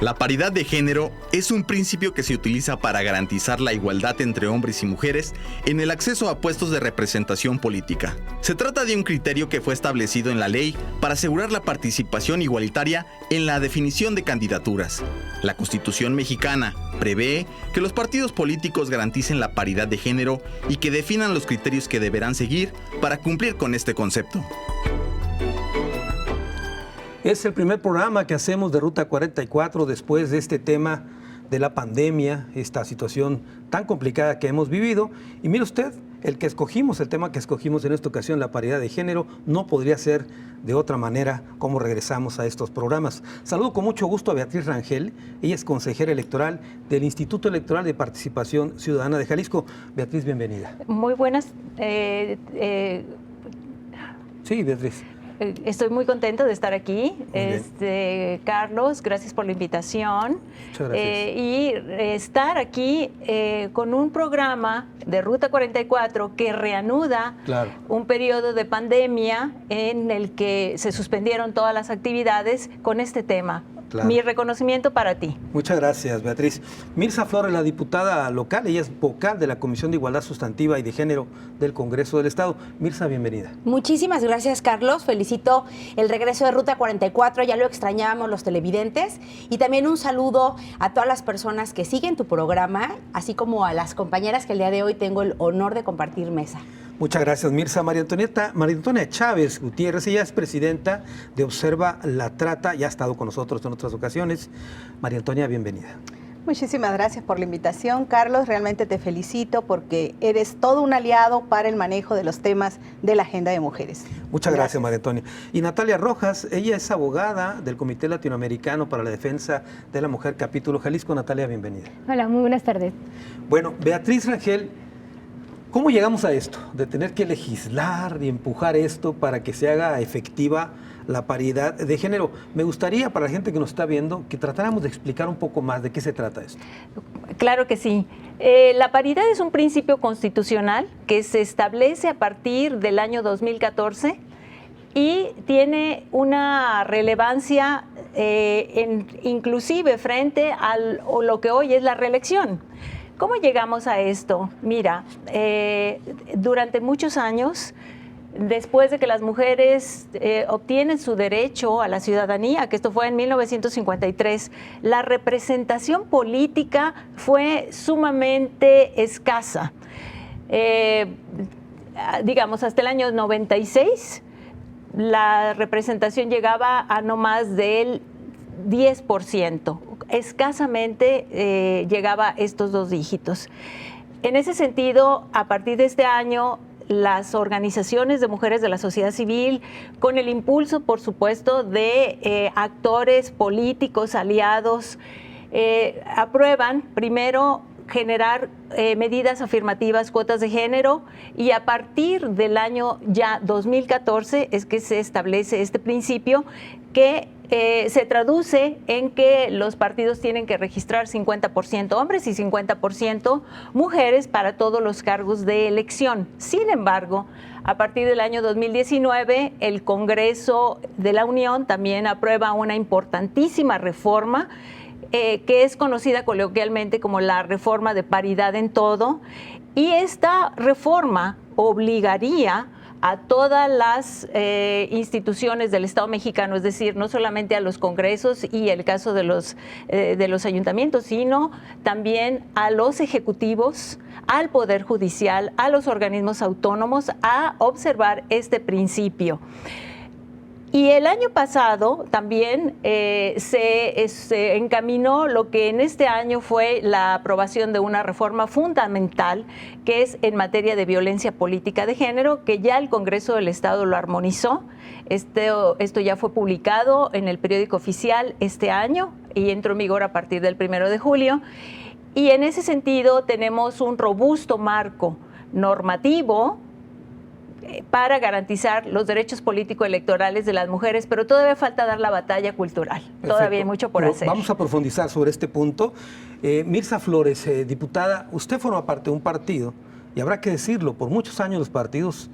La paridad de género es un principio que se utiliza para garantizar la igualdad entre hombres y mujeres en el acceso a puestos de representación política. Se trata de un criterio que fue establecido en la ley para asegurar la participación igualitaria en la definición de candidaturas. La Constitución mexicana prevé que los partidos políticos garanticen la paridad de género y que definan los criterios que deberán seguir para cumplir con este concepto. Es el primer programa que hacemos de Ruta 44 después de este tema de la pandemia, esta situación tan complicada que hemos vivido. Y mire usted, el tema que escogimos en esta ocasión, la paridad de género, no podría ser de otra manera como regresamos a estos programas. Saludo con mucho gusto a Beatriz Rangel, ella es consejera electoral del Instituto Electoral de Participación Ciudadana de Jalisco. Beatriz, bienvenida. Muy buenas. Sí, Beatriz. Estoy muy contenta de estar aquí. Carlos, gracias por la invitación. Muchas gracias. Y estar aquí con un programa de Ruta 44 que reanuda un periodo de pandemia en el que se suspendieron todas las actividades con este tema. Claro. Mi reconocimiento para ti. Muchas gracias, Beatriz. Mirza Flores, la diputada local, ella es vocal de la Comisión de Igualdad Sustantiva y de Género del Congreso del Estado. Mirza, bienvenida. Muchísimas gracias, Carlos. Felicito el regreso de Ruta 44, ya lo extrañábamos los televidentes. Y también un saludo a todas las personas que siguen tu programa, así como a las compañeras que el día de hoy tengo el honor de compartir mesa. Muchas gracias, Mirza. María Antonia Chávez Gutiérrez, ella es presidenta de Observa la Trata, ya ha estado con nosotros en otras ocasiones. María Antonia, bienvenida. Muchísimas gracias por la invitación, Carlos. Realmente te felicito porque eres todo un aliado para el manejo de los temas de la agenda de mujeres. Muchas gracias, María Antonia. Y Natalia Rojas, ella es abogada del Comité Latinoamericano para la Defensa de la Mujer, Capítulo Jalisco. Natalia, bienvenida. Hola, muy buenas tardes. Bueno, Beatriz Rangel, ¿cómo llegamos a esto? De tener que legislar y empujar esto para que se haga efectiva la paridad de género. Me gustaría, para la gente que nos está viendo, que tratáramos de explicar un poco más de qué se trata esto. Claro que sí. La paridad es un principio constitucional que se establece a partir del año 2014 y tiene una relevancia inclusive frente a lo que hoy es la reelección. ¿Cómo llegamos a esto? Mira, durante muchos años, después de que las mujeres obtienen su derecho a la ciudadanía, que esto fue en 1953, la representación política fue sumamente escasa. Digamos, hasta el año 96, la representación llegaba a no más del 10%. Escasamente llegaba a estos 2 dígitos. En ese sentido, a partir de este año, las organizaciones de mujeres de la sociedad civil, con el impulso, por supuesto, de actores políticos, aliados, aprueban primero generar medidas afirmativas, cuotas de género, y a partir del año ya 2014 es que se establece este principio que se traduce en que los partidos tienen que registrar 50% hombres y 50% mujeres para todos los cargos de elección. Sin embargo, a partir del año 2019, el Congreso de la Unión también aprueba una importantísima reforma que es conocida coloquialmente como la reforma de paridad en todo, y esta reforma obligaría a todas las instituciones del Estado mexicano, es decir, no solamente a los congresos y el caso de los ayuntamientos, sino también a los ejecutivos, al Poder Judicial, a los organismos autónomos, a observar este principio. Y el año pasado también se encaminó lo que en este año fue la aprobación de una reforma fundamental, que es en materia de violencia política de género, que ya el Congreso del Estado lo armonizó. Esto ya fue publicado en el periódico oficial este año y entró en vigor a partir del 1 de julio. Y en ese sentido tenemos un robusto marco normativo para garantizar los derechos político-electorales de las mujeres, pero todavía falta dar la batalla cultural. Perfecto. Todavía hay mucho por hacer. Vamos a profundizar sobre este punto. Mirza Flores, diputada, usted forma parte de un partido, y habrá que decirlo, por muchos años los partidos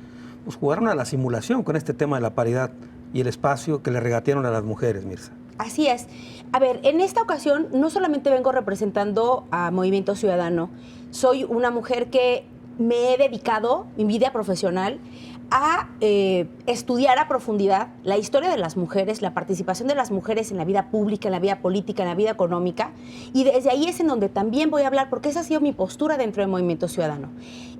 jugaron a la simulación con este tema de la paridad y el espacio que le regatearon a las mujeres, Mirza. Así es. A ver, en esta ocasión no solamente vengo representando a Movimiento Ciudadano, soy una mujer que me he dedicado, mi vida profesional, a estudiar a profundidad la historia de las mujeres, la participación de las mujeres en la vida pública, en la vida política, en la vida económica, y desde ahí es en donde también voy a hablar, porque esa ha sido mi postura dentro del Movimiento Ciudadano.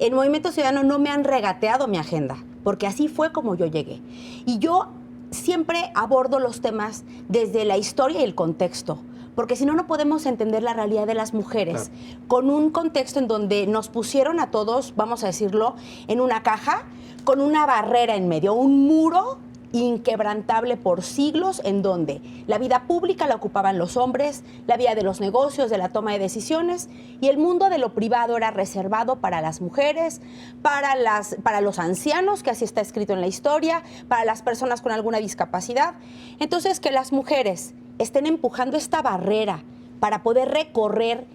En Movimiento Ciudadano no me han regateado mi agenda, porque así fue como yo llegué. Y yo siempre abordo los temas desde la historia y el contexto, porque si no, no podemos entender la realidad de las mujeres con un contexto en donde nos pusieron a todos, vamos a decirlo, en una caja, con una barrera en medio, un muro inquebrantable por siglos, en donde la vida pública la ocupaban los hombres, la vida de los negocios, de la toma de decisiones, y el mundo de lo privado era reservado para las mujeres, para los ancianos, que así está escrito en la historia, para las personas con alguna discapacidad. Entonces, que las mujeres estén empujando esta barrera para poder recorrer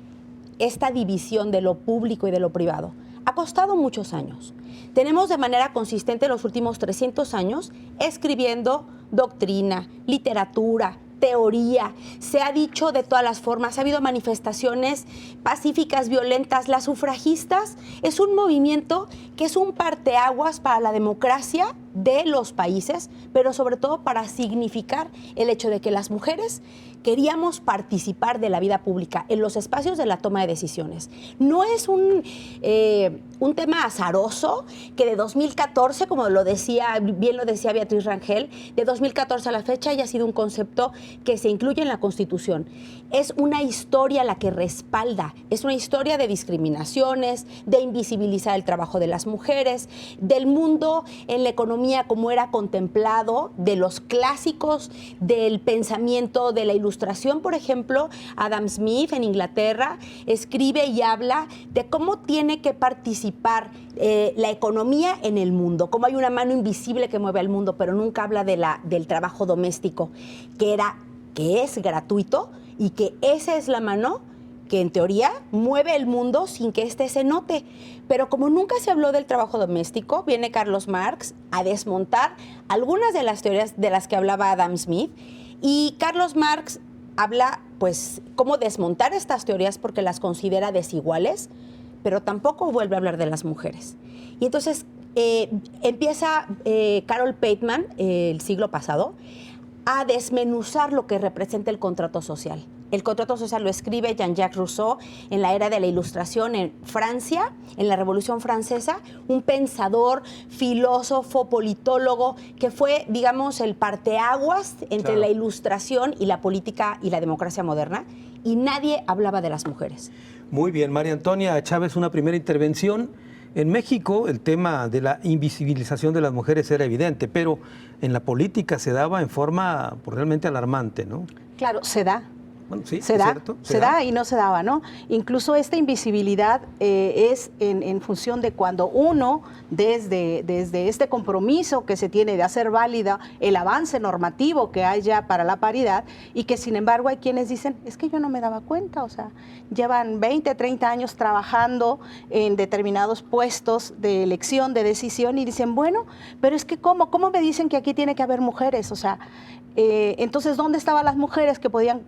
esta división de lo público y de lo privado ha costado muchos años. Tenemos de manera consistente los últimos 300 años escribiendo doctrina, literatura, teoría, se ha dicho de todas las formas, ha habido manifestaciones pacíficas, violentas. Las sufragistas es un movimiento que es un parteaguas para la democracia de los países, pero sobre todo para significar el hecho de que las mujeres queríamos participar de la vida pública en los espacios de la toma de decisiones. No es un tema azaroso que de 2014, como bien lo decía Beatriz Rangel, de 2014 a la fecha haya sido un concepto que se incluye en la Constitución. Es una historia la que respalda, es una historia de discriminaciones, de invisibilizar el trabajo de las mujeres, del mundo en la economía como era contemplado, de los clásicos, del pensamiento de la ilustración. Por ejemplo, Adam Smith en Inglaterra escribe y habla de cómo tiene que participar la economía en el mundo, cómo hay una mano invisible que mueve al mundo, pero nunca habla del trabajo doméstico, que es gratuito, y que esa es la mano que en teoría mueve el mundo sin que éste se note. Pero como nunca se habló del trabajo doméstico, viene Carlos Marx a desmontar algunas de las teorías de las que hablaba Adam Smith, y Carlos Marx habla, pues, cómo desmontar estas teorías porque las considera desiguales, pero tampoco vuelve a hablar de las mujeres. Y entonces empieza Carol Pateman, el siglo pasado, a desmenuzar lo que representa el contrato social. El contrato social lo escribe Jean-Jacques Rousseau en la era de la Ilustración en Francia, en la Revolución Francesa, un pensador, filósofo, politólogo, que fue, digamos, el parteaguas entre la Ilustración y la política y la democracia moderna, y nadie hablaba de las mujeres. Muy bien, María Antonia Chávez, una primera intervención. En México el tema de la invisibilización de las mujeres era evidente, pero en la política se daba en forma realmente alarmante, ¿no? Claro, se da. Bueno, sí, se da, cierto, se da y no se daba, ¿no? Incluso esta invisibilidad es en función de cuando uno, desde este compromiso que se tiene de hacer válida el avance normativo que hay ya para la paridad, y que sin embargo hay quienes dicen, es que yo no me daba cuenta, o sea, llevan 20, 30 años trabajando en determinados puestos de elección, de decisión, y dicen, bueno, pero es que ¿cómo me dicen que aquí tiene que haber mujeres? O sea, entonces, ¿dónde estaban las mujeres que podían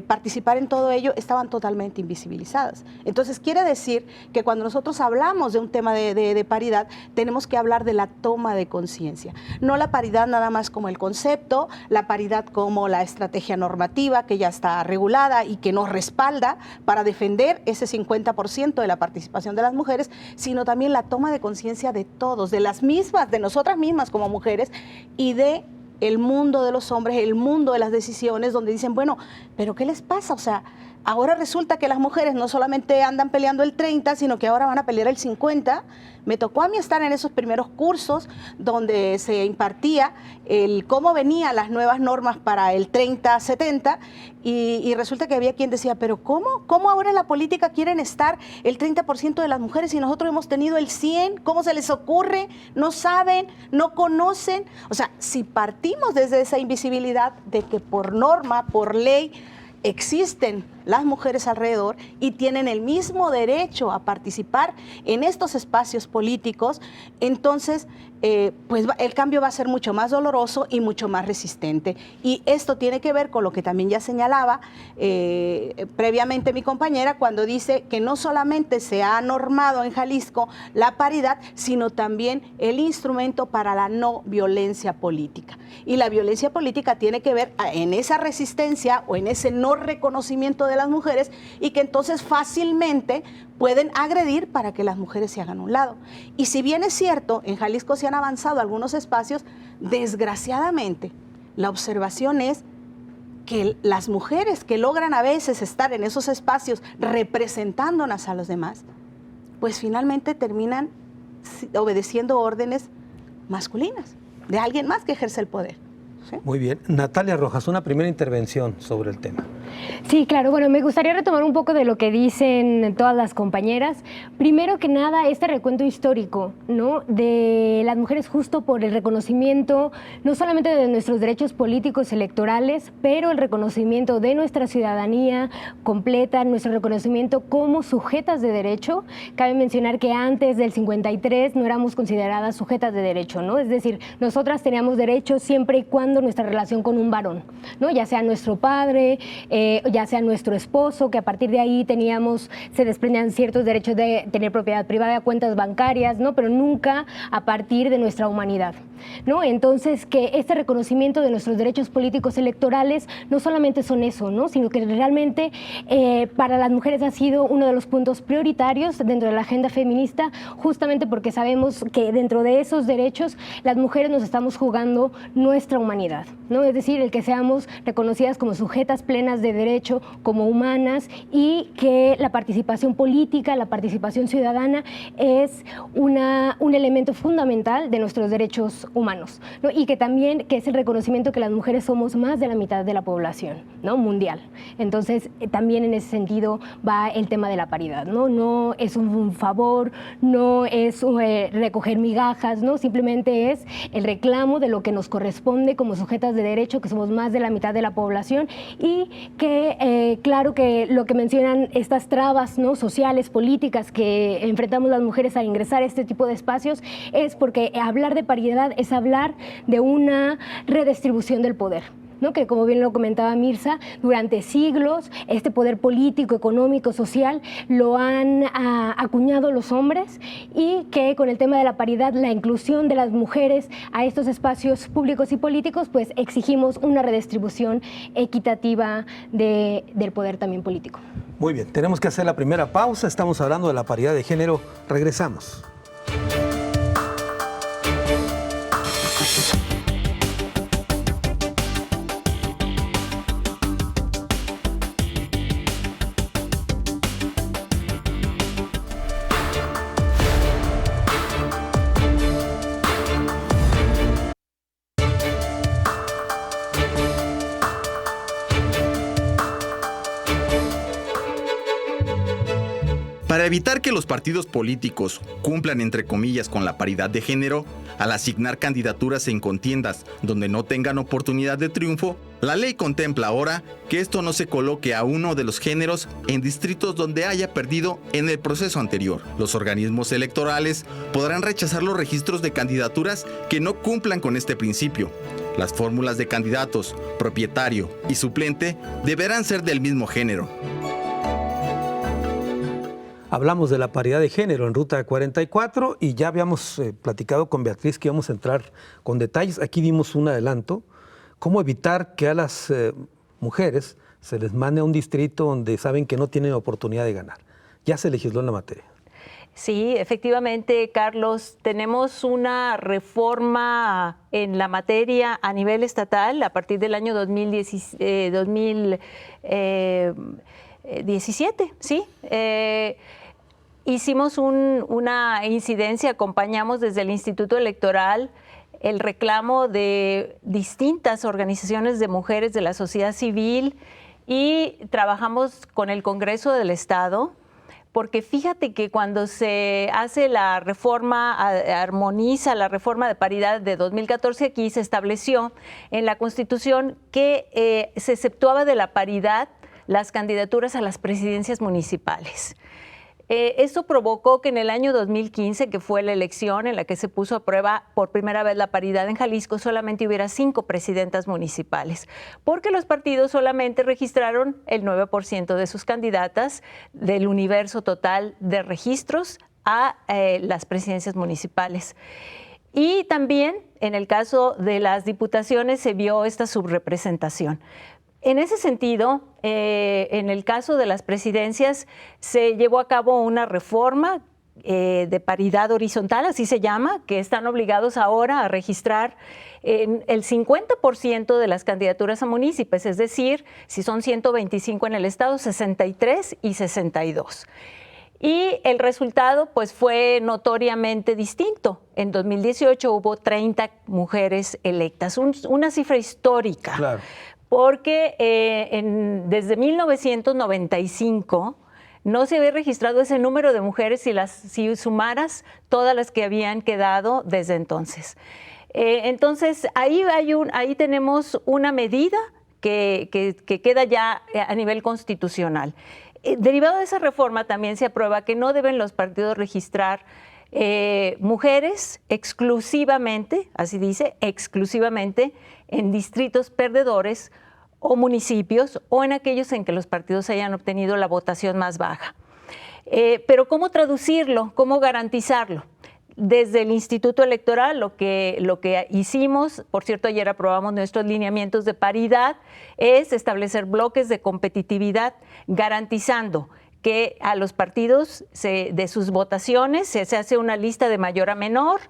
participar en todo ello? Estaban totalmente invisibilizadas. Entonces, quiere decir que cuando nosotros hablamos de un tema de paridad, tenemos que hablar de la toma de conciencia. No la paridad nada más como el concepto, la paridad como la estrategia normativa que ya está regulada y que nos respalda para defender ese 50% de la participación de las mujeres, sino también la toma de conciencia de todos, de las mismas, de nosotras mismas como mujeres, y de el mundo de los hombres, el mundo de las decisiones, donde dicen, bueno, ¿pero qué les pasa? O sea, ahora resulta que las mujeres no solamente andan peleando el 30, sino que ahora van a pelear el 50. Me tocó a mí estar en esos primeros cursos donde se impartía cómo venían las nuevas normas para el 30-70, y resulta que había quien decía, pero ¿cómo ahora en la política quieren estar el 30% de las mujeres y nosotros hemos tenido el 100%? ¿Cómo se les ocurre? No saben, no conocen. O sea, si partimos desde esa invisibilidad de que por norma, por ley, existen las mujeres alrededor y tienen el mismo derecho a participar en estos espacios políticos, entonces pues el cambio va a ser mucho más doloroso y mucho más resistente. Y esto tiene que ver con lo que también ya señalaba previamente mi compañera cuando dice que no solamente se ha normado en Jalisco la paridad, sino también el instrumento para la no violencia política. Y la violencia política tiene que ver en esa resistencia o en ese no reconocimiento de las mujeres y que entonces fácilmente pueden agredir para que las mujeres se hagan a un lado. Y si bien es cierto, en Jalisco se han avanzado algunos espacios, desgraciadamente la observación es que las mujeres que logran a veces estar en esos espacios representándonos a los demás, pues finalmente terminan obedeciendo órdenes masculinas, de alguien más que ejerce el poder. ¿Sí? Muy bien. Natalia Rojas, una primera intervención sobre el tema. Sí, claro. Bueno, me gustaría retomar un poco de lo que dicen todas las compañeras. Primero que nada, este recuento histórico, ¿no?, de las mujeres justo por el reconocimiento, no solamente de nuestros derechos políticos electorales, pero el reconocimiento de nuestra ciudadanía completa, nuestro reconocimiento como sujetas de derecho. Cabe mencionar que antes del 53 no éramos consideradas sujetas de derecho, ¿no? Es decir, nosotras teníamos derechos siempre y cuando nuestra relación con un varón, ¿no?, ya sea nuestro padre, ya sea nuestro esposo, que a partir de ahí se desprendían ciertos derechos de tener propiedad privada, cuentas bancarias, ¿no?, pero nunca a partir de nuestra humanidad, ¿no? Entonces, que este reconocimiento de nuestros derechos políticos electorales no solamente son eso, ¿no?, sino que realmente para las mujeres ha sido uno de los puntos prioritarios dentro de la agenda feminista, justamente porque sabemos que dentro de esos derechos las mujeres nos estamos jugando nuestra humanidad, ¿no? Es decir, el que seamos reconocidas como sujetas plenas de derecho, como humanas, y que la participación política, la participación ciudadana es un elemento fundamental de nuestros derechos humanos, ¿no? Y que también que es el reconocimiento que las mujeres somos más de la mitad de la población, ¿no?, mundial. Entonces, también en ese sentido va el tema de la paridad, ¿no? No es un favor, no es recoger migajas, ¿no? Simplemente es el reclamo de lo que nos corresponde como sujetas de derecho, que somos más de la mitad de la población, y que claro que lo que mencionan estas trabas, ¿no?, sociales, políticas que enfrentamos las mujeres al ingresar a este tipo de espacios es porque hablar de paridad es hablar de una redistribución del poder, ¿no?, que como bien lo comentaba Mirza, durante siglos este poder político, económico, social lo han acuñado los hombres, y que con el tema de la paridad, la inclusión de las mujeres a estos espacios públicos y políticos, pues exigimos una redistribución equitativa del poder también político. Muy bien, tenemos que hacer la primera pausa, estamos hablando de la paridad de género, regresamos. Para evitar que los partidos políticos cumplan entre comillas con la paridad de género, al asignar candidaturas en contiendas donde no tengan oportunidad de triunfo, la ley contempla ahora que esto no se coloque a uno de los géneros en distritos donde haya perdido en el proceso anterior. Los organismos electorales podrán rechazar los registros de candidaturas que no cumplan con este principio. Las fórmulas de candidatos, propietario y suplente deberán ser del mismo género. Hablamos de la paridad de género en Ruta 44 y ya habíamos platicado con Beatriz que íbamos a entrar con detalles. Aquí dimos un adelanto. ¿Cómo evitar que a las mujeres se les mande a un distrito donde saben que no tienen oportunidad de ganar? Ya se legisló en la materia. Sí, efectivamente, Carlos, tenemos una reforma en la materia a nivel estatal a partir del año 2017, ¿sí? Hicimos una incidencia, acompañamos desde el Instituto Electoral el reclamo de distintas organizaciones de mujeres de la sociedad civil y trabajamos con el Congreso del Estado, porque fíjate que cuando se hace la reforma, armoniza la reforma de paridad de 2014, aquí se estableció en la Constitución que se exceptuaba de la paridad las candidaturas a las presidencias municipales. Esto provocó que en el año 2015, que fue la elección en la que se puso a prueba por primera vez la paridad en Jalisco, solamente hubiera 5 presidentas municipales, porque los partidos solamente registraron el 9% de sus candidatas del universo total de registros a las presidencias municipales. Y también en el caso de las diputaciones se vio esta subrepresentación. En ese sentido, en el caso de las presidencias, se llevó a cabo una reforma de paridad horizontal, así se llama, que están obligados ahora a registrar el 50% de las candidaturas a municipios, es decir, si son 125 en el estado, 63 y 62. Y el resultado pues fue notoriamente distinto. En 2018 hubo 30 mujeres electas, una cifra histórica. Claro. Porque desde 1995 no se había registrado ese número de mujeres si sumaras todas las que habían quedado desde entonces. Entonces, ahí tenemos una medida que queda ya a nivel constitucional. Derivado de esa reforma también se aprueba que no deben los partidos registrar mujeres exclusivamente, así dice, exclusivamente en distritos perdedores o municipios o en aquellos en que los partidos hayan obtenido la votación más baja. Pero ¿cómo traducirlo? ¿Cómo garantizarlo? Desde el Instituto Electoral lo que hicimos, por cierto, ayer aprobamos nuestros lineamientos de paridad, es establecer bloques de competitividad garantizando que a los partidos de sus votaciones se hace una lista de mayor a menor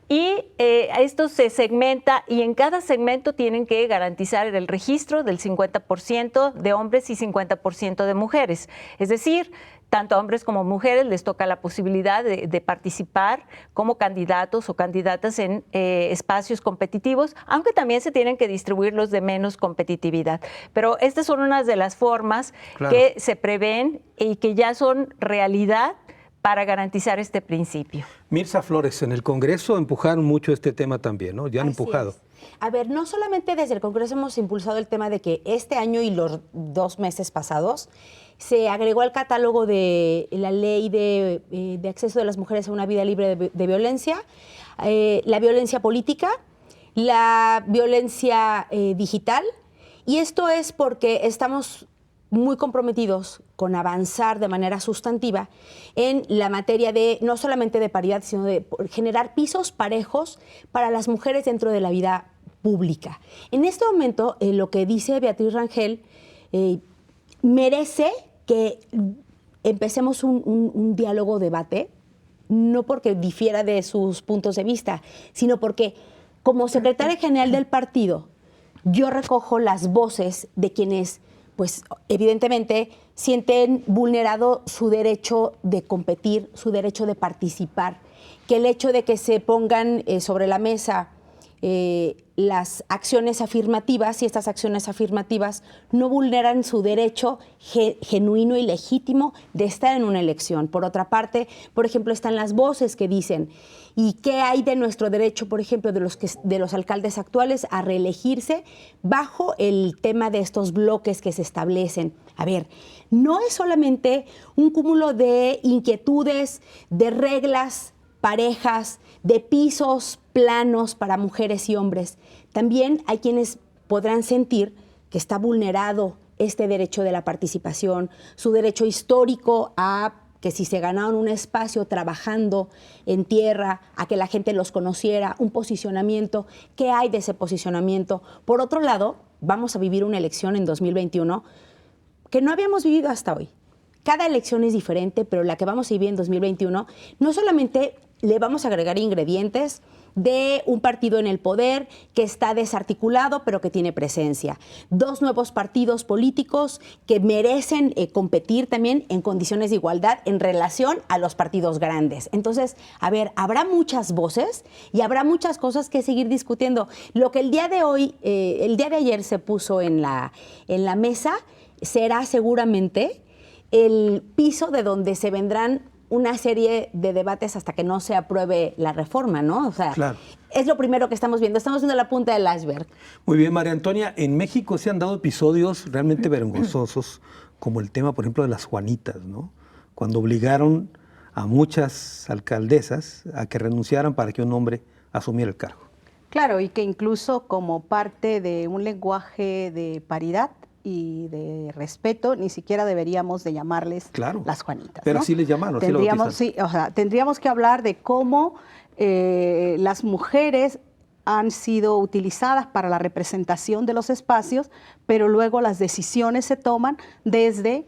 y esto se segmenta y en cada segmento tienen que garantizar el registro del 50% de hombres y 50% de mujeres. Es decir, tanto a hombres como mujeres les toca la posibilidad de participar como candidatos o candidatas en espacios competitivos, aunque también se tienen que distribuir los de menos competitividad. Pero estas son unas de las formas que se prevén y que ya son realidad para garantizar este principio. Mirza Flores, en el Congreso empujaron mucho este tema también, ¿no? Ya han empujado. Es. A ver, no solamente desde el Congreso hemos impulsado el tema de que este año y los 2 meses pasados se agregó al catálogo de la ley de acceso de las mujeres a una vida libre de violencia, la violencia política, la violencia digital, y esto es porque estamos muy comprometidos con avanzar de manera sustantiva en la materia de no solamente de paridad, sino de generar pisos parejos para las mujeres dentro de la vida pública. En este momento, lo que dice Beatriz Rangel merece que empecemos un diálogo, debate, no porque difiera de sus puntos de vista, sino porque como secretaria general del partido, yo recojo las voces de quienes pues evidentemente sienten vulnerado su derecho de competir, su derecho de participar, que el hecho de que se pongan sobre la mesa las acciones afirmativas, y estas acciones afirmativas no vulneran su derecho genuino y legítimo de estar en una elección. Por otra parte, por ejemplo, están las voces que dicen, ¿y qué hay de nuestro derecho, por ejemplo, de los alcaldes actuales a reelegirse bajo el tema de estos bloques que se establecen? A ver, no es solamente un cúmulo de inquietudes, de reglas parejas, de pisos planos para mujeres y hombres. También hay quienes podrán sentir que está vulnerado este derecho de la participación, su derecho histórico a que si se ganaron un espacio trabajando en tierra, a que la gente los conociera, un posicionamiento, ¿qué hay de ese posicionamiento? Por otro lado, vamos a vivir una elección en 2021 que no habíamos vivido hasta hoy. Cada elección es diferente, pero la que vamos a vivir en 2021, no solamente le vamos a agregar ingredientes de un partido en el poder que está desarticulado, pero que tiene presencia. 2 nuevos partidos políticos que merecen competir también en condiciones de igualdad en relación a los partidos grandes. Entonces, a ver, habrá muchas voces y habrá muchas cosas que seguir discutiendo. Lo que el día de ayer se puso en la mesa será seguramente el piso de donde se vendrán una serie de debates hasta que no se apruebe la reforma, ¿no? O sea, claro. Es lo primero que estamos viendo la punta del iceberg. Muy bien, María Antonia, en México se han dado episodios realmente vergonzosos, como el tema, por ejemplo, de las Juanitas, ¿no? Cuando obligaron a muchas alcaldesas a que renunciaran para que un hombre asumiera el cargo. Claro, y que incluso como parte de un lenguaje de paridad y de respeto, ni siquiera deberíamos de llamarles las Juanitas. Pero ¿no? así les llamaron, tendríamos que hablar de cómo las mujeres han sido utilizadas para la representación de los espacios, pero luego las decisiones se toman desde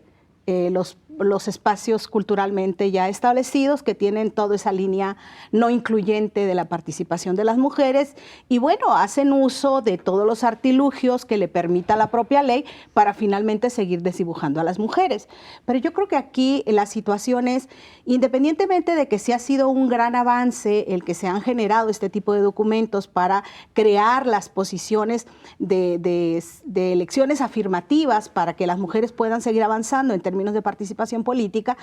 los espacios culturalmente ya establecidos, que tienen toda esa línea no incluyente de la participación de las mujeres, y bueno, hacen uso de todos los artilugios que le permita la propia ley para finalmente seguir desdibujando a las mujeres. Pero yo creo que aquí la situación es, independientemente de que sí ha sido un gran avance el que se han generado este tipo de documentos para crear las posiciones de elecciones afirmativas para que las mujeres puedan seguir avanzando en términos de participación política,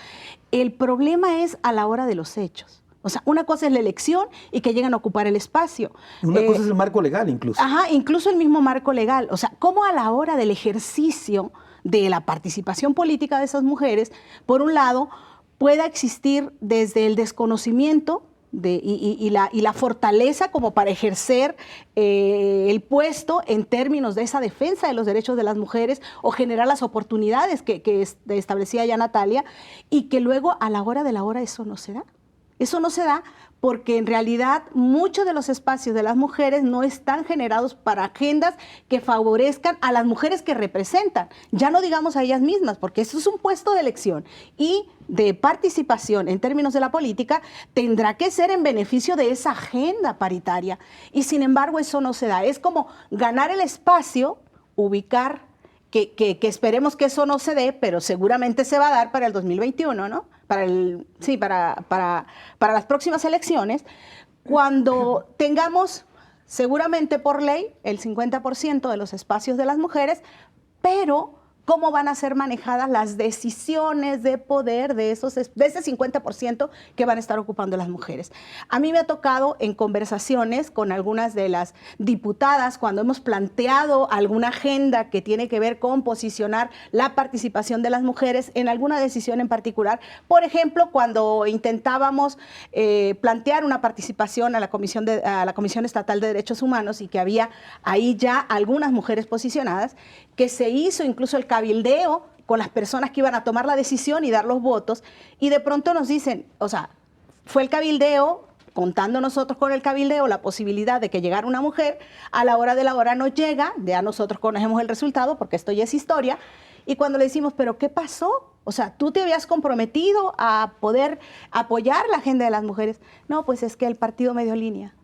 el problema es a la hora de los hechos. O sea, una cosa es la elección y que llegan a ocupar el espacio. Una cosa es el marco legal incluso. Incluso el mismo marco legal. O sea, cómo a la hora del ejercicio de la participación política de esas mujeres, por un lado, pueda existir desde el desconocimiento y la fortaleza como para ejercer el puesto en términos de esa defensa de los derechos de las mujeres o generar las oportunidades que establecía ya Natalia, y que luego a la hora de la hora eso no se da. Eso no se da porque en realidad muchos de los espacios de las mujeres no están generados para agendas que favorezcan a las mujeres que representan, ya no digamos a ellas mismas, porque eso es un puesto de elección y de participación en términos de la política, tendrá que ser en beneficio de esa agenda paritaria. Y sin embargo eso no se da. Es como ganar el espacio, ubicar, que esperemos que eso no se dé, pero seguramente se va a dar para el 2021, ¿no? Para las próximas elecciones, cuando tengamos seguramente por ley el 50% de los espacios de las mujeres, pero cómo van a ser manejadas las decisiones de poder de ese 50% que van a estar ocupando las mujeres. A mí me ha tocado en conversaciones con algunas de las diputadas, cuando hemos planteado alguna agenda que tiene que ver con posicionar la participación de las mujeres en alguna decisión en particular. Por ejemplo, cuando intentábamos plantear una participación a la Comisión Estatal de Derechos Humanos y que había ahí ya algunas mujeres posicionadas, que se hizo incluso el cabildeo con las personas que iban a tomar la decisión y dar los votos, y de pronto nos dicen, o sea, fue el cabildeo, contando nosotros con el cabildeo la posibilidad de que llegara una mujer, a la hora de la hora no llega, ya nosotros conocemos el resultado porque esto ya es historia, y cuando le decimos, ¿pero qué pasó? O sea, tú te habías comprometido a poder apoyar la agenda de las mujeres. No, pues es que el partido me dio línea.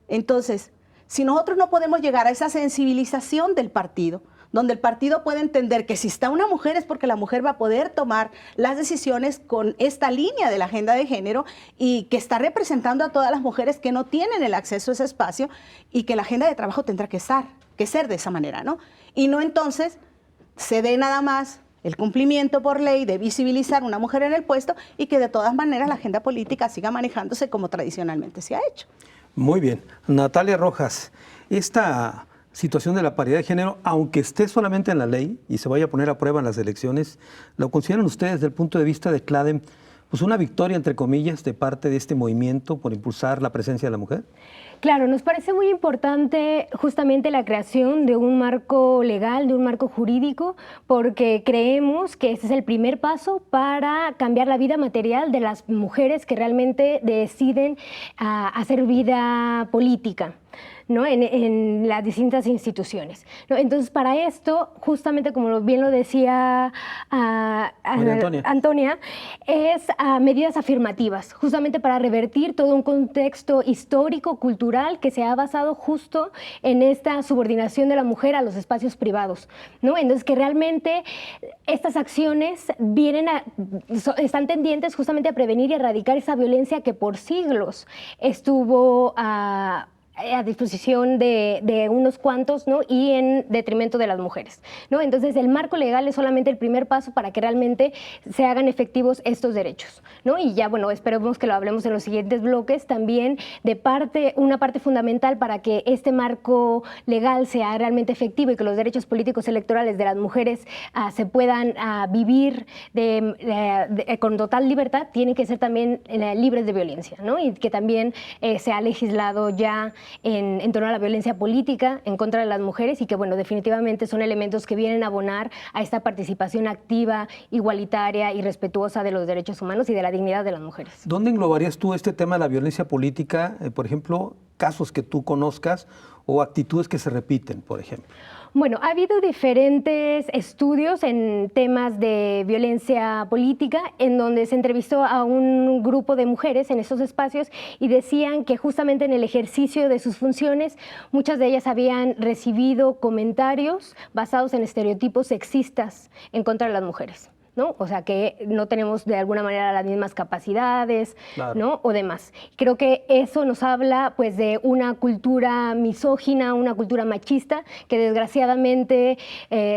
Entonces, si nosotros no podemos llegar a esa sensibilización del partido, donde el partido puede entender que si está una mujer es porque la mujer va a poder tomar las decisiones con esta línea de la agenda de género y que está representando a todas las mujeres que no tienen el acceso a ese espacio, y que la agenda de trabajo tendrá que ser de esa manera, ¿no? Y no entonces se dé nada más el cumplimiento por ley de visibilizar una mujer en el puesto y que de todas maneras la agenda política siga manejándose como tradicionalmente se ha hecho. Muy bien. Natalia Rojas, esta situación de la paridad de género, aunque esté solamente en la ley y se vaya a poner a prueba en las elecciones, ¿lo consideran ustedes desde el punto de vista de CLADEM pues una victoria, entre comillas, de parte de este movimiento por impulsar la presencia de la mujer? Claro, nos parece muy importante justamente la creación de un marco legal, de un marco jurídico, porque creemos que ese es el primer paso para cambiar la vida material de las mujeres que realmente deciden hacer vida política, ¿no? en las distintas instituciones, ¿no? Entonces, para esto, justamente como bien lo decía Antonia, es medidas afirmativas, justamente para revertir todo un contexto histórico, cultural, que se ha basado justo en esta subordinación de la mujer a los espacios privados, ¿no? Entonces, que realmente estas acciones están tendientes justamente a prevenir y erradicar esa violencia que por siglos estuvo a disposición de unos cuantos, ¿no? Y en detrimento de las mujeres, ¿no? Entonces, el marco legal es solamente el primer paso para que realmente se hagan efectivos estos derechos, ¿no? Y ya, bueno, esperemos que lo hablemos en los siguientes bloques, también una parte fundamental para que este marco legal sea realmente efectivo y que los derechos políticos electorales de las mujeres se puedan vivir con total libertad, tienen que ser también libres de violencia, ¿no? Y que también se ha legislado ya en torno a la violencia política en contra de las mujeres y que, bueno, definitivamente son elementos que vienen a abonar a esta participación activa, igualitaria y respetuosa de los derechos humanos y de la dignidad de las mujeres. ¿Dónde englobarías tú este tema de la violencia política? Por ejemplo, casos que tú conozcas o actitudes que se repiten, por ejemplo. Bueno, ha habido diferentes estudios en temas de violencia política en donde se entrevistó a un grupo de mujeres en esos espacios y decían que justamente en el ejercicio de sus funciones muchas de ellas habían recibido comentarios basados en estereotipos sexistas en contra de las mujeres, ¿no? O sea, que no tenemos de alguna manera las mismas capacidades, claro, ¿no? O demás. Creo que eso nos habla, pues, de una cultura misógina, una cultura machista que desgraciadamente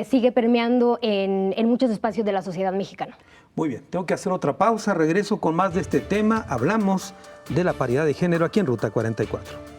sigue permeando en muchos espacios de la sociedad mexicana. Muy bien, tengo que hacer otra pausa, regreso con más de este tema. Hablamos de la paridad de género aquí en Ruta 44.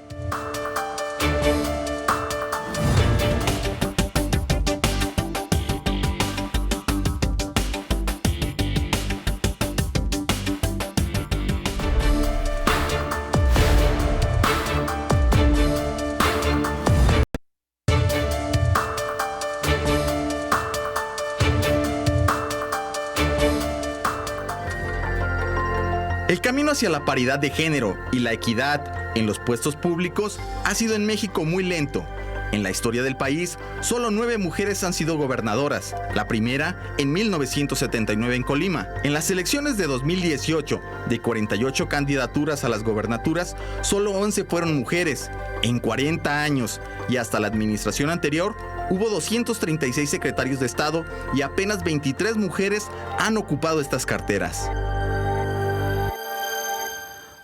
El camino hacia la paridad de género y la equidad en los puestos públicos ha sido en México muy lento. En la historia del país, solo 9 mujeres han sido gobernadoras, la primera en 1979 en Colima. En las elecciones de 2018, de 48 candidaturas a las gobernaturas, solo 11 fueron mujeres. En 40 años y hasta la administración anterior, hubo 236 secretarios de Estado y apenas 23 mujeres han ocupado estas carteras.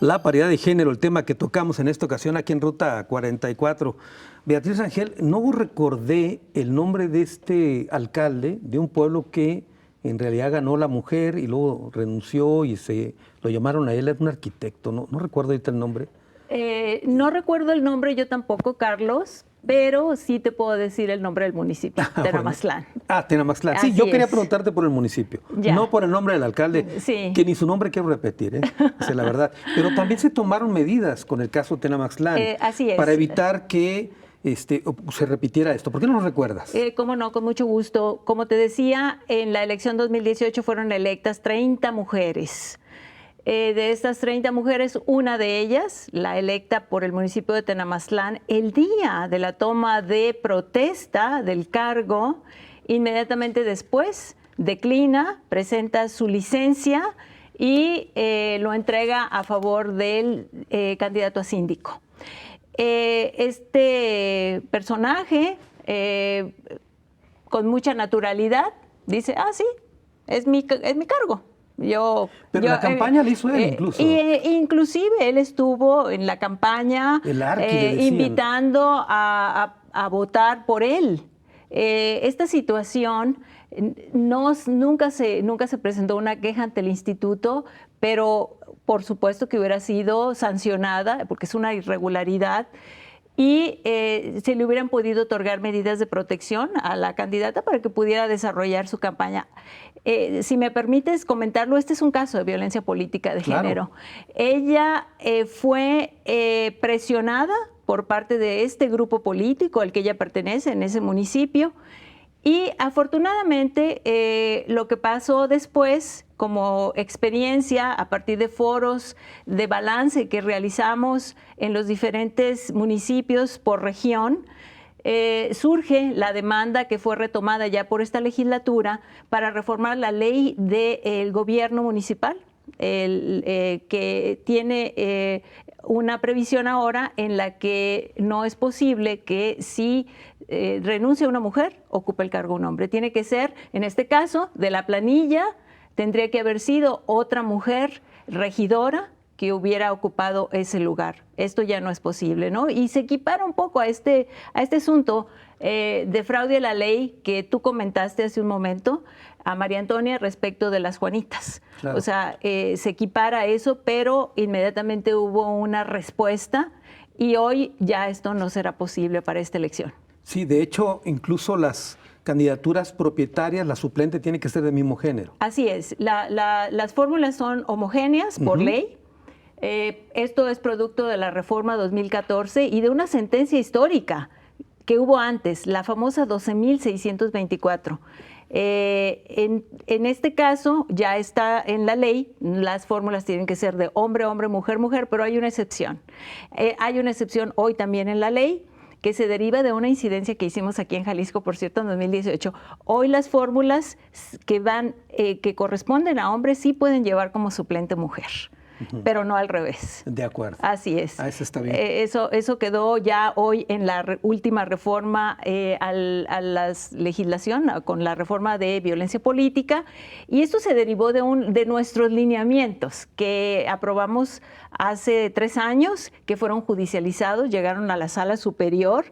La paridad de género, el tema que tocamos en esta ocasión aquí en Ruta 44. Beatriz Rangel, no recordé el nombre de este alcalde de un pueblo que en realidad ganó la mujer y luego renunció y lo llamaron a él, era un arquitecto, no recuerdo ahorita el nombre. No recuerdo el nombre yo tampoco, Carlos, pero sí te puedo decir el nombre del municipio, Tenamaxtlán. Bueno. Tenamaxtlán. Sí, yo quería preguntarte por el municipio, no por el nombre del alcalde, sí, que ni su nombre quiero repetir, esa es la verdad. Pero también se tomaron medidas con el caso Tenamaxtlán así es, para evitar que se repitiera esto. ¿Por qué no lo recuerdas? Cómo no, con mucho gusto. Como te decía, en la elección 2018 fueron electas 30 mujeres. De estas 30 mujeres, una de ellas, la electa por el municipio de Tenamaxtlán, el día de la toma de protesta del cargo, inmediatamente después declina, presenta su licencia y lo entrega a favor del candidato a síndico. Este personaje, con mucha naturalidad, dice, sí, es mi cargo. Pero la campaña la hizo él incluso. Inclusive él estuvo en la campaña invitando a votar por él. Esta situación nunca se presentó una queja ante el instituto, pero por supuesto que hubiera sido sancionada porque es una irregularidad y se le hubieran podido otorgar medidas de protección a la candidata para que pudiera desarrollar su campaña. Si me permites comentarlo, este es un caso de violencia política de género. Ella fue presionada por parte de este grupo político al que ella pertenece en ese municipio y afortunadamente lo que pasó después como experiencia a partir de foros de balance que realizamos en los diferentes municipios por región, surge la demanda que fue retomada ya por esta legislatura para reformar la ley del gobierno municipal, que tiene una previsión ahora en la que no es posible que si renuncia una mujer, ocupe el cargo un hombre. Tiene que ser, en este caso, de la planilla, tendría que haber sido otra mujer regidora que hubiera ocupado ese lugar. Esto ya no es posible, ¿no? Y se equipara un poco a este asunto de fraude a la ley que tú comentaste hace un momento a María Antonia respecto de las Juanitas. Claro. O sea, se equipara a eso, pero inmediatamente hubo una respuesta y hoy ya esto no será posible para esta elección. Sí, de hecho, incluso las candidaturas propietarias, la suplente tiene que ser del mismo género. Así es. Las fórmulas son homogéneas por ley. Esto es producto de la reforma 2014 y de una sentencia histórica que hubo antes, la famosa 12.624. En este caso ya está en la ley, las fórmulas tienen que ser de hombre, hombre, mujer, mujer, pero hay una excepción. Hay una excepción hoy también en la ley que se deriva de una incidencia que hicimos aquí en Jalisco, por cierto, en 2018. Hoy las fórmulas que corresponden a hombres sí pueden llevar como suplente mujer. Pero no al revés. De acuerdo. Así es. Eso está bien. Eso quedó ya hoy en la última reforma a la legislación, con la reforma de violencia política, y esto se derivó de nuestros lineamientos que aprobamos hace 3 años, que fueron judicializados, llegaron a la Sala Superior.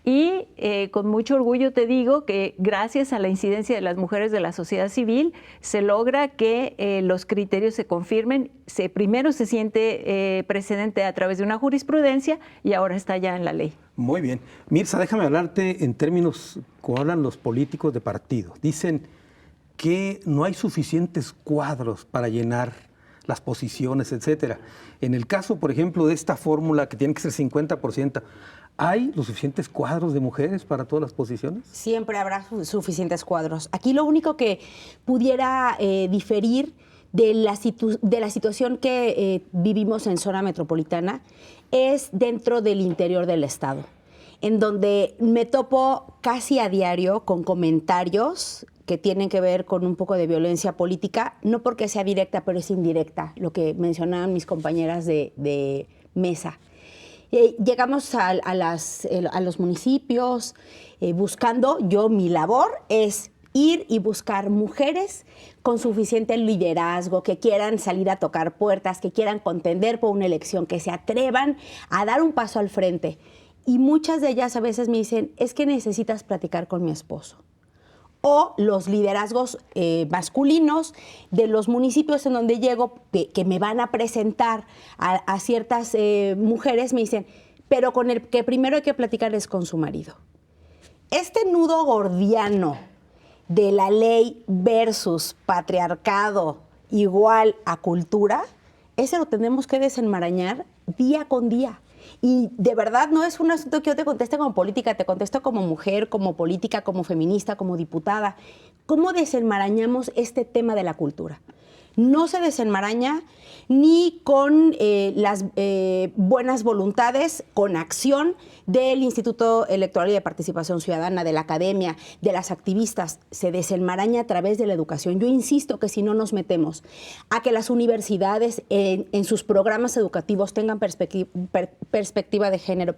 Y con mucho orgullo te digo que gracias a la incidencia de las mujeres de la sociedad civil se logra que los criterios se confirmen. Primero se siente precedente a través de una jurisprudencia y ahora está ya en la ley. Muy bien. Mirza, déjame hablarte en términos como hablan los políticos de partido. Dicen que no hay suficientes cuadros para llenar las posiciones, etcétera. En el caso, por ejemplo, de esta fórmula que tiene que ser 50%, ¿hay los suficientes cuadros de mujeres para todas las posiciones? Siempre habrá suficientes cuadros. Aquí lo único que pudiera diferir de la situación que vivimos en zona metropolitana es dentro del interior del estado, en donde me topo casi a diario con comentarios que tienen que ver con un poco de violencia política, no porque sea directa, pero es indirecta, lo que mencionaban mis compañeras de mesa. Llegamos a los municipios buscando, mi labor es ir y buscar mujeres con suficiente liderazgo, que quieran salir a tocar puertas, que quieran contender por una elección, que se atrevan a dar un paso al frente. Y muchas de ellas a veces me dicen, es que necesitas platicar con mi esposo. O los liderazgos masculinos de los municipios en donde llego, que me van a presentar a ciertas mujeres, me dicen, pero con el que primero hay que platicar es con su marido. Este nudo gordiano de la ley versus patriarcado igual a cultura, ese lo tenemos que desenmarañar día con día. Y de verdad no es un asunto que yo te conteste como política, te contesto como mujer, como política, como feminista, como diputada. ¿Cómo desenmarañamos este tema de la cultura? No se desenmaraña ni con las buenas voluntades, con acción del Instituto Electoral y de Participación Ciudadana, de la academia, de las activistas. Se desenmaraña a través de la educación. Yo insisto que si no nos metemos a que las universidades en sus programas educativos tengan perspectiva de género,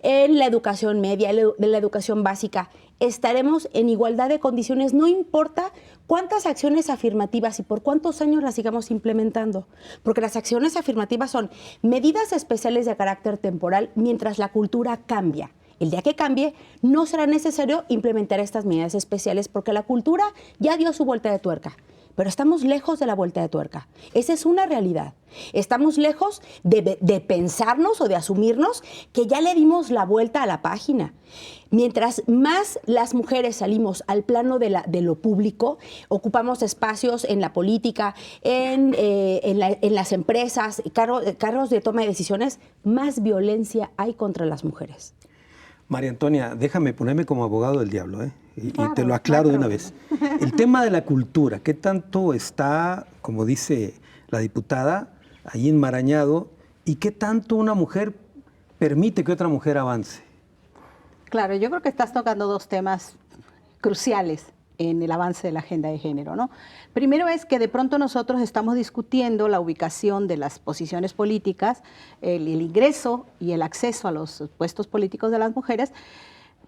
en la educación media, en la educación básica, estaremos en igualdad de condiciones, no importa cuántas acciones afirmativas y por cuántos años las sigamos implementando, porque las acciones afirmativas son medidas especiales de carácter temporal mientras la cultura cambia. El día que cambie, no será necesario implementar estas medidas especiales porque la cultura ya dio su vuelta de tuerca. Pero estamos lejos de la vuelta de tuerca. Esa es una realidad. Estamos lejos de pensarnos o de asumirnos que ya le dimos la vuelta a la página. Mientras más las mujeres salimos al plano de lo público, ocupamos espacios en la política, en las empresas, cargos de toma de decisiones, más violencia hay contra las mujeres. María Antonia, déjame ponerme como abogado del diablo, y te lo aclaro de una vez. El tema de la cultura, ¿qué tanto está, como dice la diputada, ahí enmarañado, y qué tanto una mujer permite que otra mujer avance? Claro, yo creo que estás tocando 2 temas cruciales en el avance de la agenda de género, ¿no? Primero es que de pronto nosotros estamos discutiendo la ubicación de las posiciones políticas, el ingreso y el acceso a los puestos políticos de las mujeres,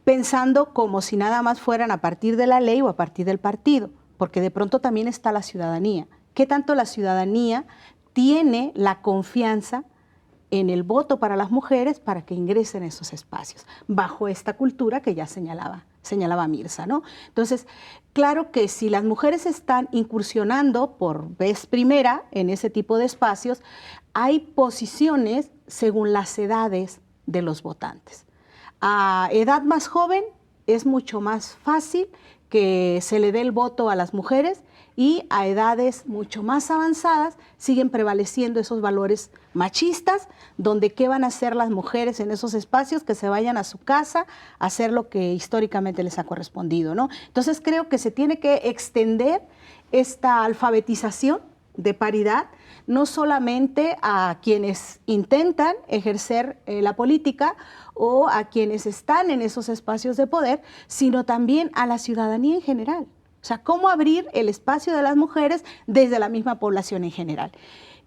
pensando como si nada más fueran a partir de la ley o a partir del partido, porque de pronto también está la ciudadanía. ¿Qué tanto la ciudadanía tiene la confianza en el voto para las mujeres para que ingresen a esos espacios, bajo esta cultura que ya señalaba Mirza, ¿no? Entonces, claro que si las mujeres están incursionando por vez primera en ese tipo de espacios, hay posiciones según las edades de los votantes. A edad más joven es mucho más fácil que se le dé el voto a las mujeres, y a edades mucho más avanzadas siguen prevaleciendo esos valores machistas, donde qué van a hacer las mujeres en esos espacios, que se vayan a su casa a hacer lo que históricamente les ha correspondido, ¿no? Entonces creo que se tiene que extender esta alfabetización de paridad, no solamente a quienes intentan ejercer la política o a quienes están en esos espacios de poder, sino también a la ciudadanía en general. O sea, cómo abrir el espacio de las mujeres desde la misma población en general.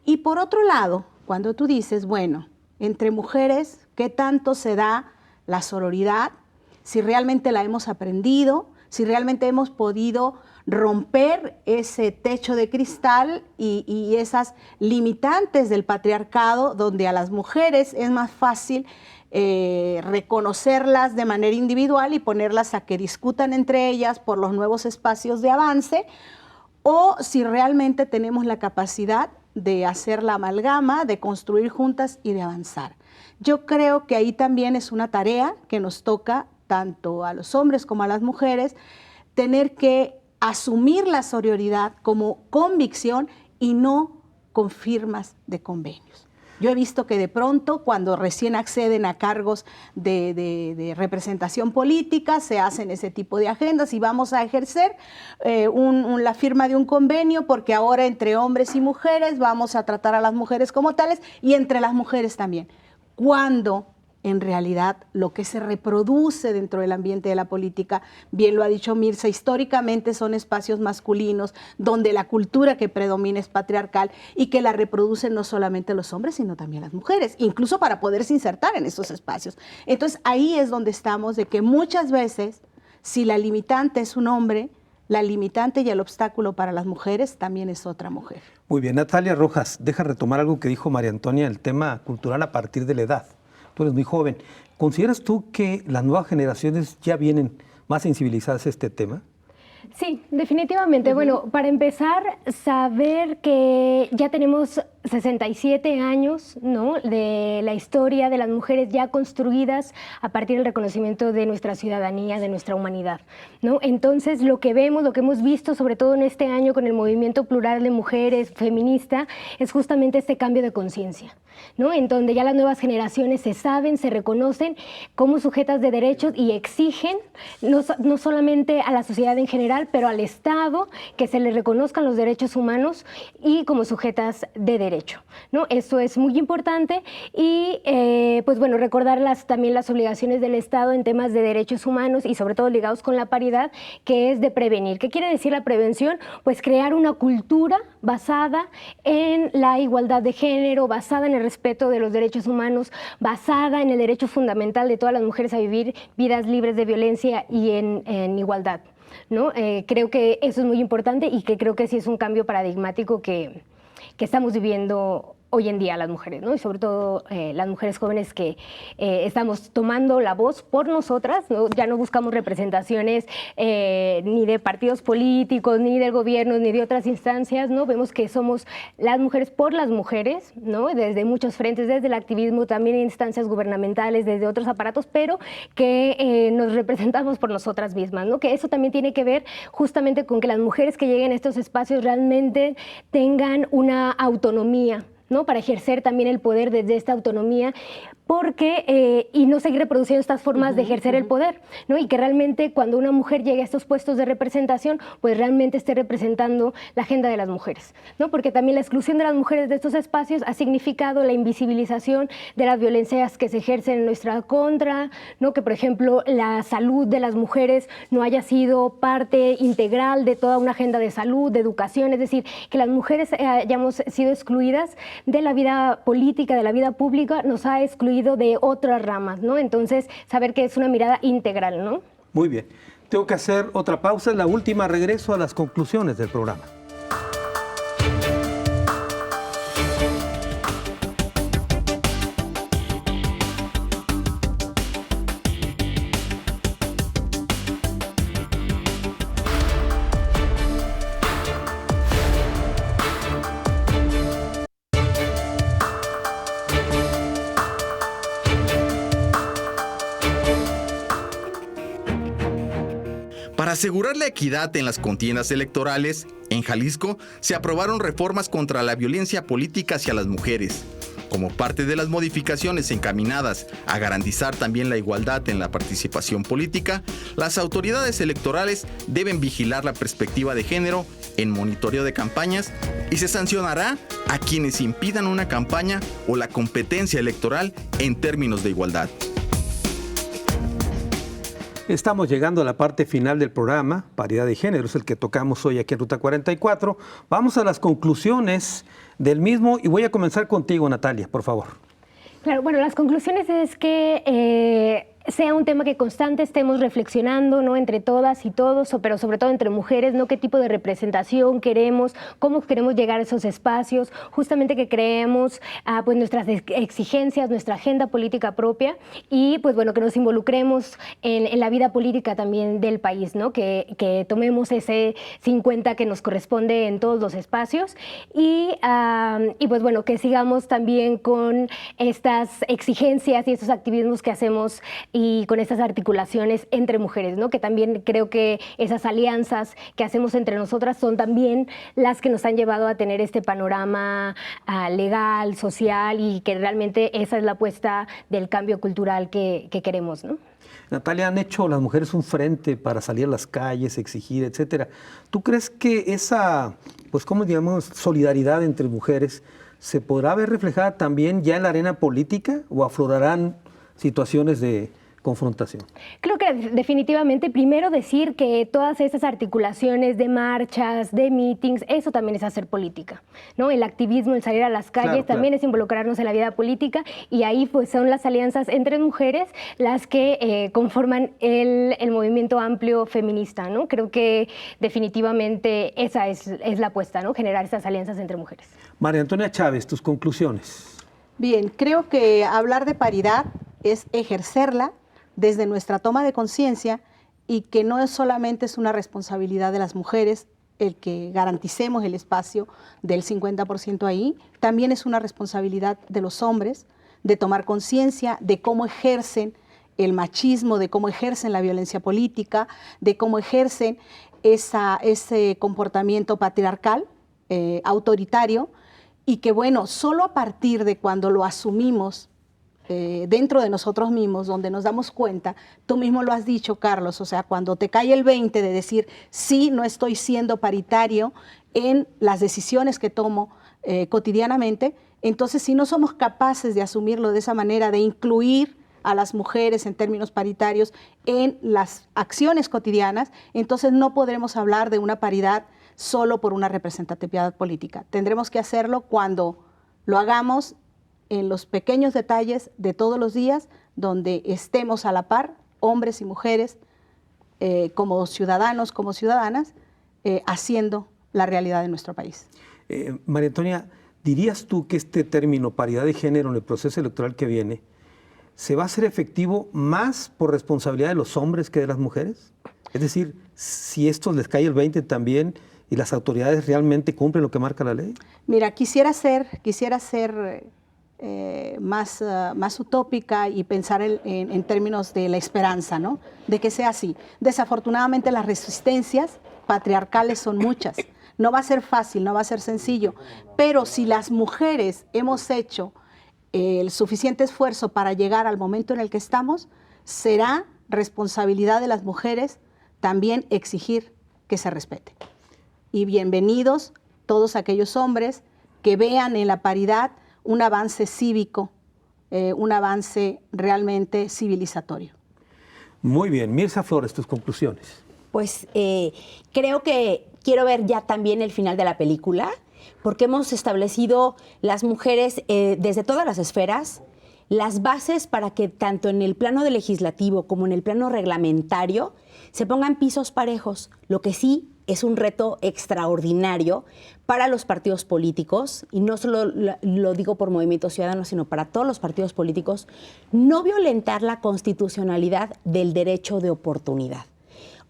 Y por otro lado, cuando tú dices, bueno, entre mujeres, ¿qué tanto se da la sororidad? Si realmente la hemos aprendido, si realmente hemos podido romper ese techo de cristal y esas limitantes del patriarcado, donde a las mujeres es más fácil reconocerlas de manera individual y ponerlas a que discutan entre ellas por los nuevos espacios de avance, o si realmente tenemos la capacidad de hacer la amalgama, de construir juntas y de avanzar. Yo creo que ahí también es una tarea que nos toca tanto a los hombres como a las mujeres, tener que asumir la sororidad como convicción y no con firmas de convenios. Yo he visto que de pronto, cuando recién acceden a cargos de representación política, se hacen ese tipo de agendas y vamos a ejercer la firma de un convenio, porque ahora entre hombres y mujeres vamos a tratar a las mujeres como tales y entre las mujeres también. Cuando en realidad lo que se reproduce dentro del ambiente de la política, bien lo ha dicho Mirza, históricamente son espacios masculinos donde la cultura que predomina es patriarcal y que la reproducen no solamente los hombres, sino también las mujeres, incluso para poderse insertar en esos espacios. Entonces ahí es donde estamos, de que muchas veces, si la limitante es un hombre, la limitante y el obstáculo para las mujeres también es otra mujer. Muy bien, Natalia Rojas, deja retomar algo que dijo María Antonia, el tema cultural a partir de la edad. Tú eres muy joven. ¿Consideras tú que las nuevas generaciones ya vienen más sensibilizadas a este tema? Sí, definitivamente. Bueno, para empezar, saber que ya tenemos 67 años, ¿no?, de la historia de las mujeres ya construidas a partir del reconocimiento de nuestra ciudadanía, de nuestra humanidad, ¿no? Entonces, lo que vemos, lo que hemos visto, sobre todo en este año con el movimiento plural de mujeres feminista, es justamente este cambio de conciencia, ¿no?, en donde ya las nuevas generaciones se saben, se reconocen como sujetas de derechos y exigen no solamente a la sociedad en general, pero al Estado, que se les reconozcan los derechos humanos y como sujetas de derecho, ¿no? Eso es muy importante y pues bueno, recordar también las obligaciones del Estado en temas de derechos humanos y sobre todo ligados con la paridad, que es de prevenir. ¿Qué quiere decir la prevención? Pues crear una cultura basada en la igualdad de género, basada en el respeto de los derechos humanos, basada en el derecho fundamental de todas las mujeres a vivir vidas libres de violencia y en igualdad, ¿no? Creo que eso es muy importante y que creo que sí es un cambio paradigmático que estamos viviendo hoy en día las mujeres, ¿no? Y sobre todo las mujeres jóvenes que estamos tomando la voz por nosotras, ¿no? Ya no buscamos representaciones ni de partidos políticos, ni del gobierno, ni de otras instancias, ¿no? Vemos que somos las mujeres por las mujeres, ¿no? Desde muchos frentes, desde el activismo, también en instancias gubernamentales, desde otros aparatos, pero que nos representamos por nosotras mismas, ¿no? Que eso también tiene que ver justamente con que las mujeres que lleguen a estos espacios realmente tengan una autonomía, ¿no?, para ejercer también el poder desde esta autonomía, porque y no seguir reproduciendo estas formas de ejercer el poder, ¿no? Y que realmente cuando una mujer llegue a estos puestos de representación, pues realmente esté representando la agenda de las mujeres, ¿no? Porque también la exclusión de las mujeres de estos espacios ha significado la invisibilización de las violencias que se ejercen en nuestra contra, ¿no? Que por ejemplo la salud de las mujeres no haya sido parte integral de toda una agenda de salud, de educación, es decir, que las mujeres hayamos sido excluidas de la vida política, de la vida pública, nos ha excluido de otras ramas, ¿no? Entonces, saber que es una mirada integral, ¿no? Muy bien. Tengo que hacer otra pausa, es la última, regreso a las conclusiones del programa. Para asegurar la equidad en las contiendas electorales, en Jalisco se aprobaron reformas contra la violencia política hacia las mujeres. Como parte de las modificaciones encaminadas a garantizar también la igualdad en la participación política, las autoridades electorales deben vigilar la perspectiva de género en monitoreo de campañas y se sancionará a quienes impidan una campaña o la competencia electoral en términos de igualdad. Estamos llegando a la parte final del programa, Paridad de Género, es el que tocamos hoy aquí en Ruta 44. Vamos a las conclusiones del mismo y voy a comenzar contigo, Natalia, por favor. Claro, bueno, las conclusiones es que sea un tema que constante estemos reflexionando, ¿no? Entre todas y todos, pero sobre todo entre mujeres, ¿no? ¿Qué tipo de representación queremos? ¿Cómo queremos llegar a esos espacios? Justamente que creemos pues nuestras exigencias, nuestra agenda política propia y pues bueno, que nos involucremos en la vida política también del país, ¿no? Que tomemos ese 50 que nos corresponde en todos los espacios y pues bueno, que sigamos también con estas exigencias y estos activismos que hacemos y con estas articulaciones entre mujeres, ¿no? Que también creo que esas alianzas que hacemos entre nosotras son también las que nos han llevado a tener este panorama legal, social y que realmente esa es la apuesta del cambio cultural que queremos, ¿no? Natalia, han hecho las mujeres un frente para salir a las calles, exigir, etcétera. ¿Tú crees que esa, pues cómo digamos, solidaridad entre mujeres se podrá ver reflejada también ya en la arena política o aflorarán situaciones de confrontación? Creo que definitivamente primero decir que todas esas articulaciones de marchas, de meetings, eso también es hacer política, ¿no? El activismo, el salir a las calles también es involucrarnos en la vida política y ahí pues son las alianzas entre mujeres las que conforman el movimiento amplio feminista, ¿no? Creo que definitivamente esa es la apuesta, ¿no? Generar esas alianzas entre mujeres. María Antonia Chávez, tus conclusiones. Bien, creo que hablar de paridad es ejercerla desde nuestra toma de conciencia y que no solamente es una responsabilidad de las mujeres el que garanticemos el espacio del 50% ahí, también es una responsabilidad de los hombres de tomar conciencia de cómo ejercen el machismo, de cómo ejercen la violencia política, de cómo ejercen ese comportamiento patriarcal, autoritario, y que bueno, solo a partir de cuando lo asumimos dentro de nosotros mismos, donde nos damos cuenta, tú mismo lo has dicho, Carlos, o sea, cuando te cae el 20 de decir, sí, no estoy siendo paritario en las decisiones que tomo cotidianamente, entonces si no somos capaces de asumirlo de esa manera, de incluir a las mujeres en términos paritarios en las acciones cotidianas, entonces no podremos hablar de una paridad solo por una representatividad política. Tendremos que hacerlo cuando lo hagamos en los pequeños detalles de todos los días, donde estemos a la par, hombres y mujeres, como ciudadanos, como ciudadanas, haciendo la realidad de nuestro país. María Antonia, ¿dirías tú que este término paridad de género en el proceso electoral que viene se va a hacer efectivo más por responsabilidad de los hombres que de las mujeres? Es decir, si esto les cae el 20 también y las autoridades realmente cumplen lo que marca la ley. Mira, quisiera ser más utópica y pensar en términos de la esperanza, ¿no? De que sea así. Desafortunadamente las resistencias patriarcales son muchas. No va a ser fácil, no va a ser sencillo, pero si las mujeres hemos hecho el suficiente esfuerzo para llegar al momento en el que estamos, será responsabilidad de las mujeres también exigir que se respete. Y bienvenidos todos aquellos hombres que vean en la paridad un avance cívico, un avance realmente civilizatorio. Muy bien. Mirza Flores, tus conclusiones. Pues creo que quiero ver ya también el final de la película, porque hemos establecido las mujeres desde todas las esferas, las bases para que tanto en el plano legislativo como en el plano reglamentario se pongan pisos parejos, lo que sí es un reto extraordinario para los partidos políticos, y no solo lo digo por Movimiento Ciudadano, sino para todos los partidos políticos, no violentar la constitucionalidad del derecho de oportunidad.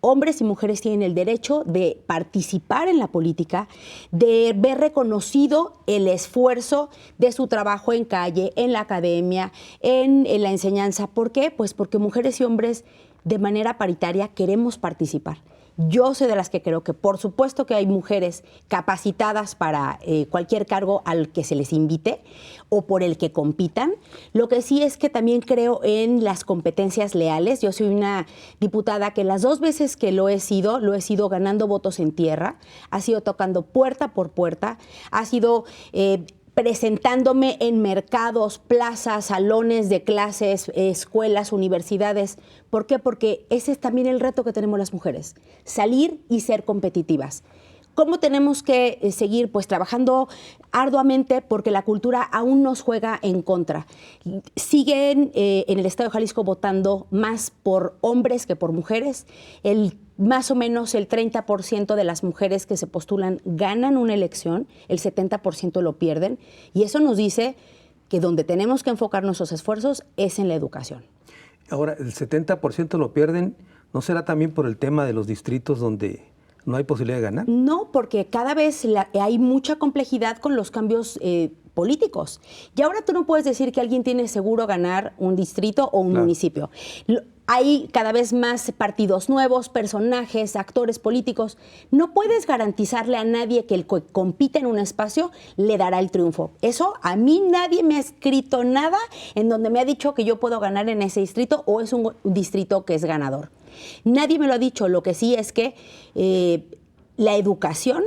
Hombres y mujeres tienen el derecho de participar en la política, de ver reconocido el esfuerzo de su trabajo en calle, en la academia, en la enseñanza. ¿Por qué? Pues porque mujeres y hombres de manera paritaria queremos participar. Yo soy de las que creo que por supuesto que hay mujeres capacitadas para cualquier cargo al que se les invite o por el que compitan. Lo que sí es que también creo en las competencias leales. Yo soy una diputada que las 2 veces que lo he sido ganando votos en tierra, ha sido tocando puerta por puerta, ha sido presentándome en mercados, plazas, salones de clases, escuelas, universidades. ¿Por qué? Porque ese es también el reto que tenemos las mujeres, salir y ser competitivas. ¿Cómo tenemos que seguir? Pues trabajando arduamente porque la cultura aún nos juega en contra. Siguen en el Estado de Jalisco votando más por hombres que por mujeres. Más o menos el 30% de las mujeres que se postulan ganan una elección, el 70% lo pierden. Y eso nos dice que donde tenemos que enfocar nuestros esfuerzos es en la educación. Ahora, el 70% lo pierden, ¿no será también por el tema de los distritos donde no hay posibilidad de ganar? No, porque cada vez hay mucha complejidad con los cambios políticos. Y ahora tú no puedes decir que alguien tiene seguro ganar un distrito o un municipio. Hay cada vez más partidos nuevos, personajes, actores políticos. No puedes garantizarle a nadie que el que compite en un espacio le dará el triunfo. Eso, a mí nadie me ha escrito nada en donde me ha dicho que yo puedo ganar en ese distrito o es un distrito que es ganador. Nadie me lo ha dicho. Lo que sí es que la educación,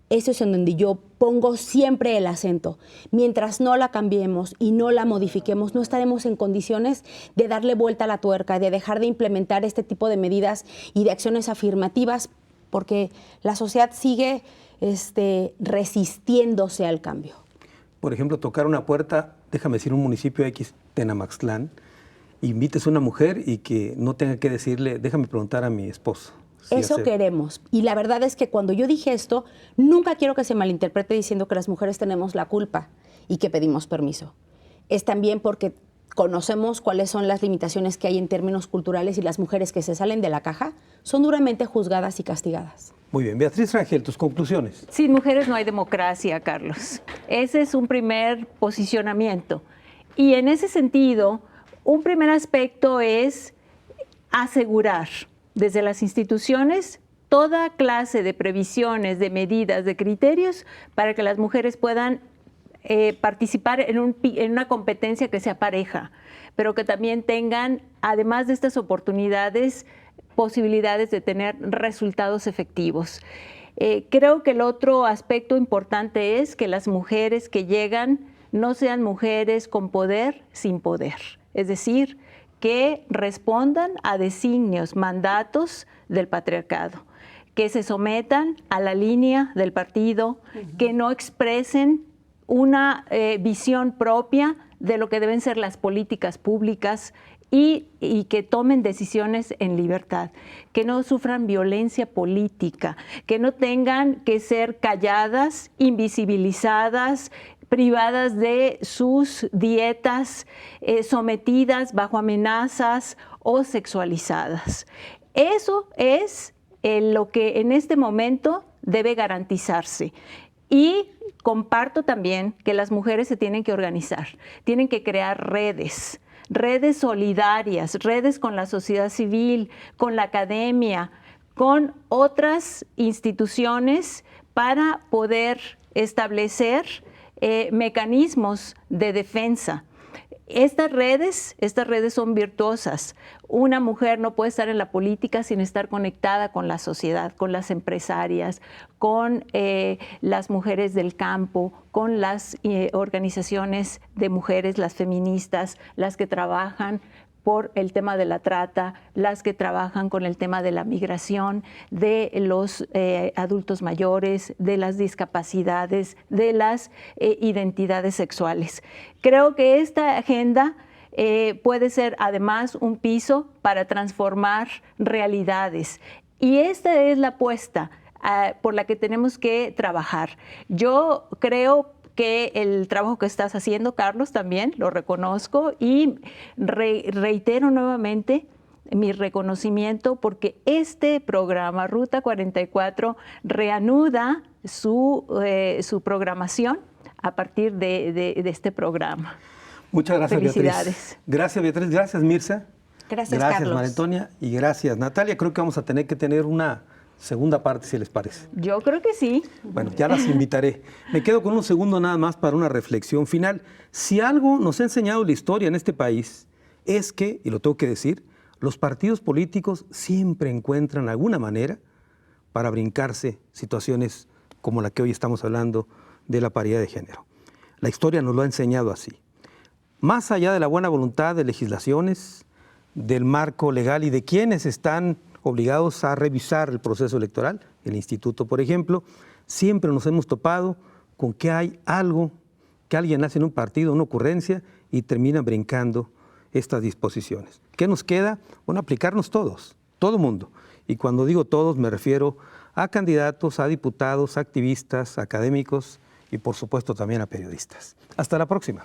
eso es en donde yo pongo siempre el acento. Mientras no la cambiemos y no la modifiquemos, no estaremos en condiciones de darle vuelta a la tuerca, de dejar de implementar este tipo de medidas y de acciones afirmativas, porque la sociedad sigue resistiéndose al cambio. Por ejemplo, tocar una puerta, déjame decir, un municipio X, Tenamaxtlán, invites a una mujer y que no tenga que decirle, déjame preguntar a mi esposo. Eso queremos. Y la verdad es que cuando yo dije esto, nunca quiero que se malinterprete diciendo que las mujeres tenemos la culpa y que pedimos permiso. Es también porque conocemos cuáles son las limitaciones que hay en términos culturales y las mujeres que se salen de la caja son duramente juzgadas y castigadas. Muy bien. Beatriz Rangel, tus conclusiones. Sin mujeres no hay democracia, Carlos. Ese es un primer posicionamiento. Y en ese sentido, un primer aspecto es asegurar desde las instituciones toda clase de previsiones, de medidas, de criterios para que las mujeres puedan participar en una competencia que sea pareja, pero que también tengan, además de estas oportunidades, posibilidades de tener resultados efectivos. Creo que el otro aspecto importante es que las mujeres que llegan no sean mujeres con poder sin poder, es decir, que respondan a designios, mandatos del patriarcado, que se sometan a la línea del partido, que no expresen una visión propia de lo que deben ser las políticas públicas y que tomen decisiones en libertad, que no sufran violencia política, que no tengan que ser calladas, invisibilizadas, privadas de sus dietas, sometidas bajo amenazas o sexualizadas. Eso es lo que en este momento debe garantizarse. Y comparto también que las mujeres se tienen que organizar, tienen que crear redes solidarias, redes con la sociedad civil, con la academia, con otras instituciones para poder establecer mecanismos de defensa. Estas redes son virtuosas. Una mujer no puede estar en la política sin estar conectada con la sociedad, con las empresarias, con las mujeres del campo, con las organizaciones de mujeres, las feministas, las que trabajan por el tema de la trata, las que trabajan con el tema de la migración, de los adultos mayores, de las discapacidades, de las identidades sexuales. Creo que esta agenda puede ser además un piso para transformar realidades. Y esta es la apuesta por la que tenemos que trabajar. Yo creo que el trabajo que estás haciendo, Carlos, también lo reconozco y reitero nuevamente mi reconocimiento porque este programa, Ruta 44, reanuda su programación a partir de este programa. Muchas gracias, Felicidades. Beatriz. Gracias, Beatriz. Gracias, Mirza. Gracias, Carlos. Carlos. María Antonia. Y gracias, Natalia. Creo que vamos a tener que tener una segunda parte, si les parece. Yo creo que sí. Bueno, ya las invitaré. Me quedo con un segundo nada más para una reflexión final. Si algo nos ha enseñado la historia en este país es que, y lo tengo que decir, los partidos políticos siempre encuentran alguna manera para brincarse situaciones como la que hoy estamos hablando de la paridad de género. La historia nos lo ha enseñado así. Más allá de la buena voluntad de legislaciones, del marco legal y de quienes están obligados a revisar el proceso electoral, el instituto, por ejemplo, siempre nos hemos topado con que hay algo, que alguien hace en un partido, una ocurrencia, y termina brincando estas disposiciones. ¿Qué nos queda? Bueno, aplicarnos todos, todo mundo. Y cuando digo todos me refiero a candidatos, a diputados, a activistas, académicos y por supuesto también a periodistas. Hasta la próxima.